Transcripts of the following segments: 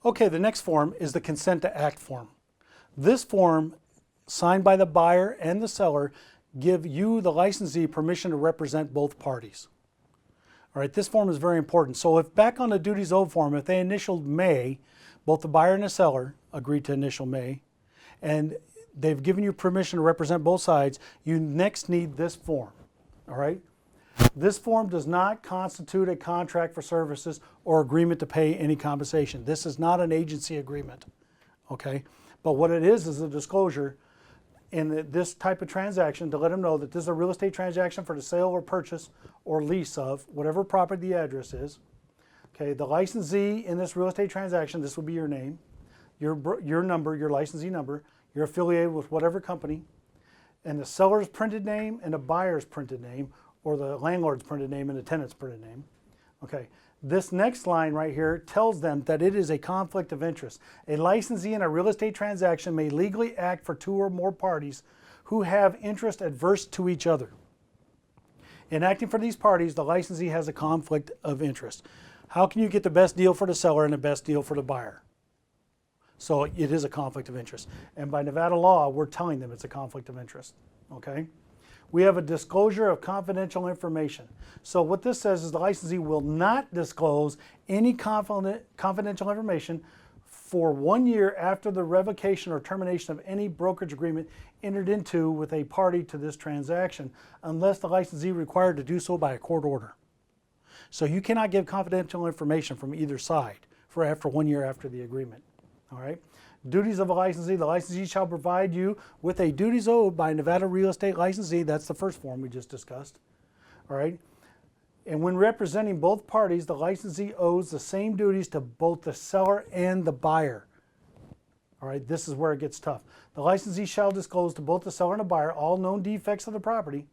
Okay, the next form is the consent to act form. This form, signed by the buyer and the seller, give you, the licensee, permission to represent both parties. All right, this form is very important. So if back on the duties owed form, if they initialed may, both the buyer and the seller agreed to initial may, and they've given you permission to represent both sides, you next need this form. All right? This form does not constitute a contract for services or agreement to pay any compensation. This is not an agency agreement, okay? But what it is a disclosure in this type of transaction to let them know that this is a real estate transaction for the sale or purchase or lease of whatever property the address is. Okay, the licensee in this real estate transaction, this will be your name, your number, your licensee number, you're affiliated with whatever company, and the seller's printed name and the buyer's printed name, or the landlord's printed name and the tenant's printed name. Okay, this next line right here tells them that it is a conflict of interest. A licensee in a real estate transaction may legally act for two or more parties who have interest adverse to each other. In acting for these parties, the licensee has a conflict of interest. How can you get the best deal for the seller and the best deal for the buyer? So it is a conflict of interest. And by Nevada law, we're telling them it's a conflict of interest, okay? We have a disclosure of confidential information. So what this says is the licensee will not disclose any confidential information for 1 year after the revocation or termination of any brokerage agreement entered into with a party to this transaction, unless the licensee required to do so by a court order. So you cannot give confidential information from either side for after 1 year after the agreement. All right. Duties of a licensee. The licensee shall provide you with a duties owed by Nevada real estate licensee. That's the first form we just discussed. All right. And when representing both parties, the licensee owes the same duties to both the seller and the buyer. All right. This is where it gets tough. The licensee shall disclose to both the seller and the buyer all known defects of the property,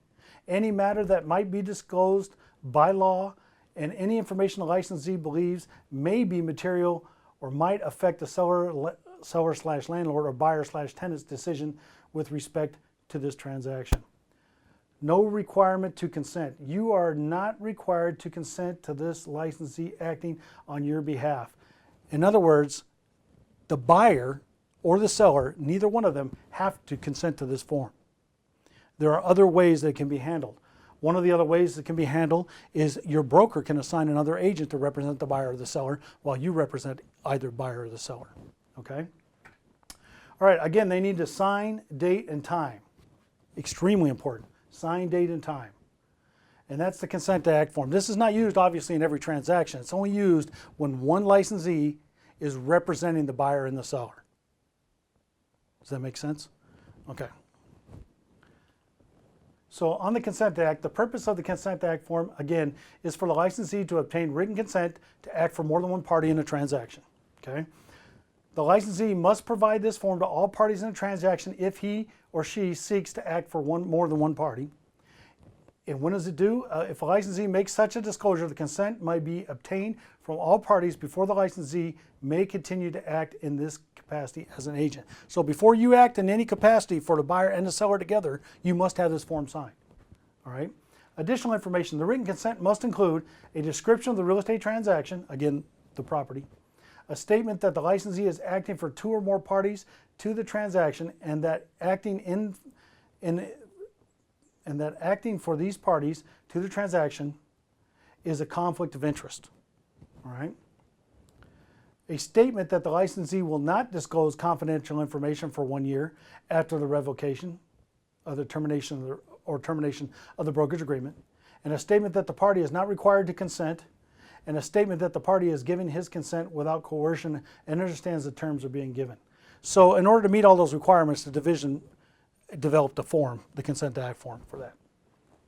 any matter that might be disclosed by law, and any information the licensee believes may be material or might affect the seller/landlord or buyer/tenant's decision with respect to this transaction. No requirement to consent. You are not required to consent to this licensee acting on your behalf. In other words, the buyer or the seller, neither one of them have to consent to this form. There are other ways that can be handled. One of the other ways that can be handled is your broker can assign another agent to represent the buyer or the seller while you represent either buyer or the seller, okay? All right, again, they need to sign, date, and time. Extremely important. Sign, date, and time. And that's the consent to act form. This is not used, obviously, in every transaction. It's only used when one licensee is representing the buyer and the seller. Does that make sense? Okay. So on the consent to act, the purpose of the consent to act form, again, is for the licensee to obtain written consent to act for more than one party in a transaction, okay? The licensee must provide this form to all parties in a transaction if he or she seeks to act for more than one party. And when does it do? If a licensee makes such a disclosure, the consent might be obtained from all parties before the licensee may continue to act in this capacity as an agent. So before you act in any capacity for the buyer and the seller together, you must have this form signed. All right. Additional information. The written consent must include a description of the real estate transaction, again, the property, a statement that the licensee is acting for two or more parties to the transaction, and that acting for these parties to the transaction is a conflict of interest. All right. A statement that the licensee will not disclose confidential information for 1 year after the revocation of the termination of the brokerage agreement, and a statement that the party is not required to consent, and a statement that the party is giving his consent without coercion and understands the terms are being given. So in order to meet all those requirements, the division developed a form, the consent to act form for that.